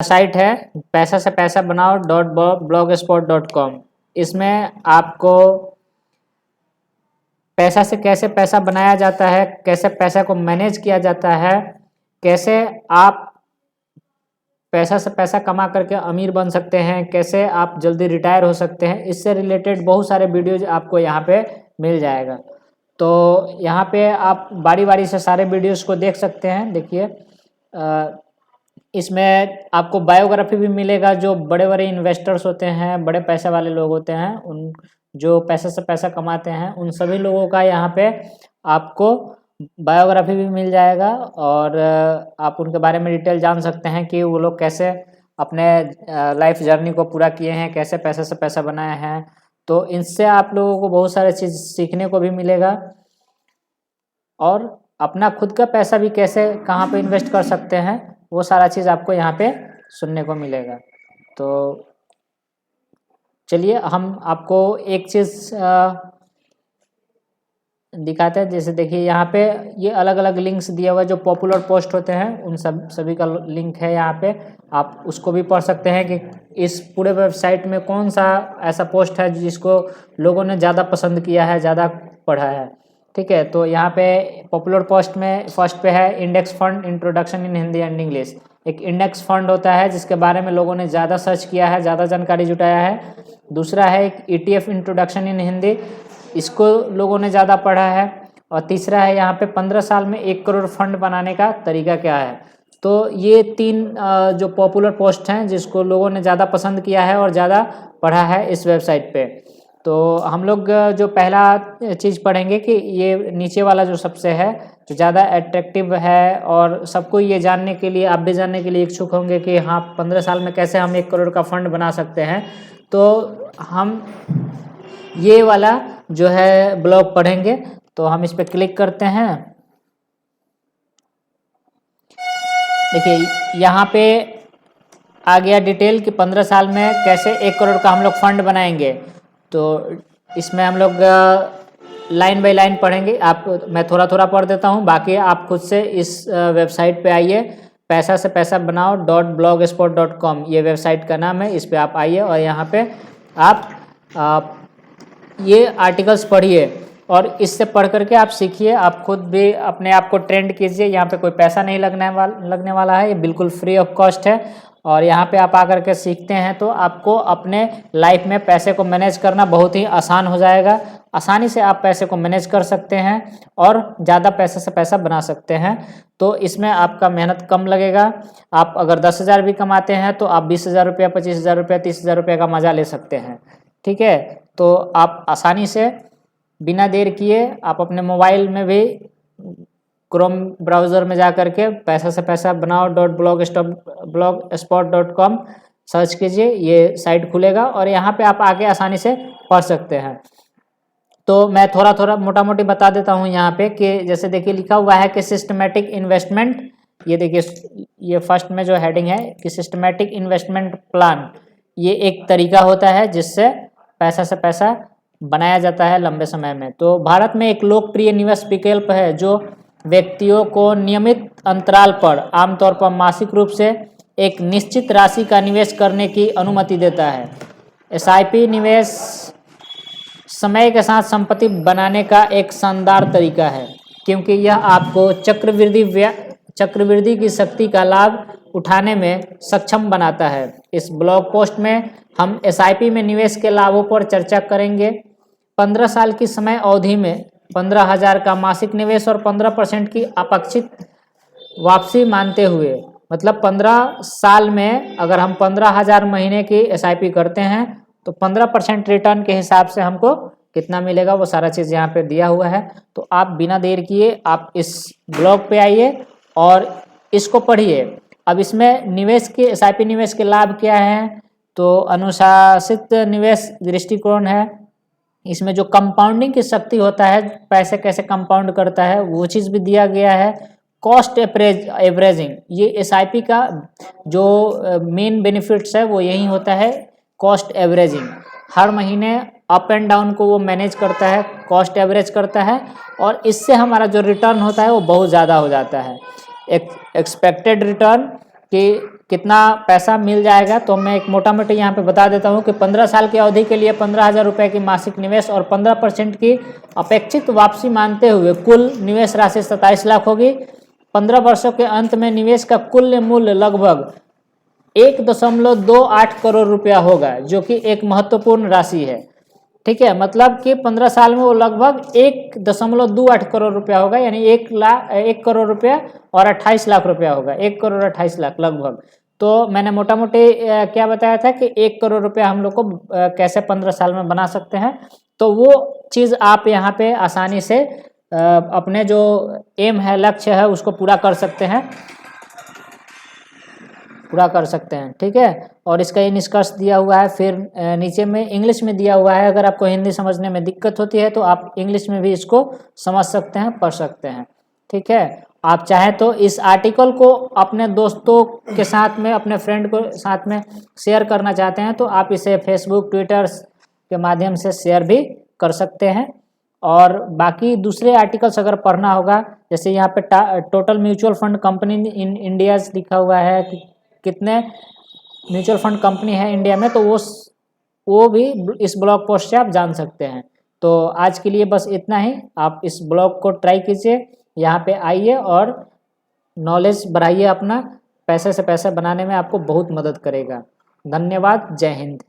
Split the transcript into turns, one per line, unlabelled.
Site है पैसा से पैसा बनाओ .blogspot.com। इसमें आपको पैसा से कैसे पैसा बनाया जाता है, कैसे पैसा को मैनेज किया जाता है, कैसे आप पैसा से पैसा कमा करके अमीर बन सकते हैं, कैसे आप जल्दी रिटायर हो सकते हैं, इससे रिलेटेड बहुत सारे वीडियोज आपको यहाँ पे मिल जाएगा। तो यहाँ पे आप बारी बारी से सारे वीडियोस को देख सकते हैं। देखिए इसमें आपको बायोग्राफी भी मिलेगा, जो बड़े बड़े इन्वेस्टर्स होते हैं, बड़े पैसे वाले लोग होते हैं, उन जो पैसे से पैसा कमाते हैं, उन सभी लोगों का यहाँ पे आपको बायोग्राफी भी मिल जाएगा और आप उनके बारे में डिटेल जान सकते हैं कि वो लोग कैसे अपने लाइफ जर्नी को पूरा किए हैं, कैसे पैसे से पैसा बनाए हैं। तो इनसे आप लोगों को बहुत सारे चीज़ सीखने को भी मिलेगा और अपना खुद का पैसा भी कैसे कहाँ पे इन्वेस्ट कर सकते हैं, वो सारा चीज़ आपको यहाँ पे सुनने को मिलेगा। तो चलिए हम आपको एक चीज़ दिखाते हैं। जैसे देखिए यहाँ पे ये अलग अलग लिंक्स दिया हुआ है, जो पॉपुलर पोस्ट होते हैं उन सभी का लिंक है यहाँ पे। आप उसको भी पढ़ सकते हैं कि इस पूरे वेबसाइट में कौन सा ऐसा पोस्ट है जिसको लोगों ने ज़्यादा पसंद किया है, ज़्यादा पढ़ा है। ठीक है, तो यहाँ पे पॉपुलर पोस्ट में फर्स्ट पे है index fund introduction in Hindi and English. एक इंडेक्स फंड होता है जिसके बारे में लोगों ने ज़्यादा सर्च किया है, ज़्यादा जानकारी जुटाया है। दूसरा है एक ETF इंट्रोडक्शन इन हिंदी, इसको लोगों ने ज़्यादा पढ़ा है। और तीसरा है यहाँ पे 15 साल में 1 करोड़ फंड बनाने का तरीका क्या है। तो ये 3 जो पॉपुलर पोस्ट हैं जिसको लोगों ने ज़्यादा पसंद किया है और ज़्यादा पढ़ा है इस वेबसाइट पे। तो हम लोग जो पहला चीज़ पढ़ेंगे कि ये नीचे वाला जो सबसे है जो ज़्यादा अट्रैक्टिव है और सबको ये जानने के लिए, आप भी जानने के लिए इच्छुक होंगे कि हाँ 15 साल में कैसे हम 1 करोड़ का फंड बना सकते हैं। तो हम ये वाला जो है ब्लॉग पढ़ेंगे। तो हम इस पर क्लिक करते हैं। देखिए यहाँ पे आ गया डिटेल कि 15 साल में कैसे 1 करोड़ का हम लोग फंड बनाएंगे। तो इसमें हम लोग लाइन बाय लाइन पढ़ेंगे। मैं थोड़ा थोड़ा पढ़ देता हूँ, बाकी आप खुद से इस वेबसाइट पे आइए, पैसा से पैसा बनाओ .blogspot.com ये वेबसाइट का नाम है। इस पे आप आइए और यहाँ पे आप ये आर्टिकल्स पढ़िए और इससे पढ़ करके आप सीखिए, आप खुद भी अपने आप को ट्रेंड कीजिए। यहाँ पे कोई पैसा नहीं लगने वाला है, ये बिल्कुल फ्री ऑफ कॉस्ट है। और यहाँ पे आप आकर के सीखते हैं तो आपको अपने लाइफ में पैसे को मैनेज करना बहुत ही आसान हो जाएगा। आसानी से आप पैसे को मैनेज कर सकते हैं और ज़्यादा पैसे से पैसा बना सकते हैं। तो इसमें आपका मेहनत कम लगेगा। आप अगर 10,000 भी कमाते हैं तो आप 20,000 रुपया, 25,000 रुपया, 30,000 रुपये का मज़ा ले सकते हैं। ठीक है, तो आप आसानी से बिना देर किए आप अपने मोबाइल में भी क्रोम ब्राउज़र में जा कर के पैसा से पैसा बनाओ .blogspot.com सर्च कीजिए, ये साइट खुलेगा और यहाँ पे आप आके आसानी से पढ़ सकते हैं। तो मैं थोड़ा थोड़ा मोटा मोटी बता देता हूँ यहाँ पे कि जैसे देखिए लिखा हुआ है कि सिस्टमेटिक इन्वेस्टमेंट। ये देखिए ये फर्स्ट में जो हेडिंग है कि सिस्टमेटिक इन्वेस्टमेंट प्लान, ये एक तरीका होता है जिससे पैसा से पैसा बनाया जाता है लंबे समय में। तो भारत में एक लोकप्रिय निवेश विकल्प है जो व्यक्तियों को नियमित अंतराल पर, आमतौर पर मासिक रूप से एक निश्चित राशि का निवेश करने की अनुमति देता है। SIP निवेश समय के साथ संपत्ति बनाने का एक शानदार तरीका है क्योंकि यह आपको चक्रवृद्धि की शक्ति का लाभ उठाने में सक्षम बनाता है। इस ब्लॉग पोस्ट में हम SIP में निवेश के लाभों पर चर्चा करेंगे। 15 साल की समय अवधि में 15,000 का मासिक निवेश और 15% की अपेक्षित वापसी मानते हुए, मतलब 15 साल में अगर हम 15,000 महीने की SIP करते हैं तो 15% रिटर्न के हिसाब से हमको कितना मिलेगा वो सारा चीज़ यहाँ पे दिया हुआ है। तो आप बिना देर किए आप इस ब्लॉग पे आइए और इसको पढ़िए। अब इसमें निवेश के SIP निवेश के लाभ क्या हैं, तो अनुशासित निवेश दृष्टिकोण है। इसमें जो कंपाउंडिंग की शक्ति होता है, पैसे कैसे कंपाउंड करता है वो चीज़ भी दिया गया है। कॉस्ट एवरेजिंग, ये SIP का जो मेन बेनिफिट्स है वो यही होता है, कॉस्ट एवरेजिंग। हर महीने अप एंड डाउन को वो मैनेज करता है, कॉस्ट एवरेज करता है और इससे हमारा जो रिटर्न होता है वो बहुत ज़्यादा हो जाता है। एक्सपेक्टेड रिटर्न कि कितना पैसा मिल जाएगा, तो मैं एक मोटा मोटी यहाँ पे बता देता हूँ कि 15 साल की अवधि के लिए 15,000 रुपये की मासिक निवेश और 15% की अपेक्षित वापसी मानते हुए कुल निवेश राशि 27 लाख होगी। 15 वर्षों के अंत में निवेश का कुल मूल्य लगभग 1.28 करोड़ रुपया होगा, जो कि एक महत्वपूर्ण राशि है। ठीक है, मतलब कि 15 साल में वो लगभग 1.28 करोड़ रुपया होगा, यानी 1 करोड़ रुपया और 28 लाख रुपया होगा, 1 करोड़ 28 लाख लगभग। तो मैंने मोटा मोटी क्या बताया था कि 1 करोड़ रुपया हम लोग को कैसे 15 साल में बना सकते हैं। तो वो चीज़ आप यहाँ पे आसानी से अपने जो एम है, लक्ष्य है, उसको पूरा कर सकते हैं, ठीक है। और इसका ये निष्कर्ष दिया हुआ है, फिर नीचे में इंग्लिश में दिया हुआ है। अगर आपको हिंदी समझने में दिक्कत होती है तो आप इंग्लिश में भी इसको समझ सकते हैं, पढ़ सकते हैं। ठीक है, आप चाहें तो इस आर्टिकल को अपने दोस्तों के साथ में, अपने फ्रेंड को साथ में शेयर करना चाहते हैं तो आप इसे फेसबुक, ट्विटर के माध्यम से शेयर भी कर सकते हैं। और बाकी दूसरे आर्टिकल्स अगर पढ़ना होगा, जैसे यहाँ पे total mutual fund company in India लिखा हुआ है कि कितने म्यूचुअल फंड कंपनी है इंडिया में, तो वो भी इस ब्लॉग पोस्ट से आप जान सकते हैं। तो आज के लिए बस इतना ही। आप इस ब्लॉग को ट्राई कीजिए, यहाँ पे आइए और नॉलेज बढ़ाइए अपना। पैसे से पैसे बनाने में आपको बहुत मदद करेगा। धन्यवाद, जय हिंद।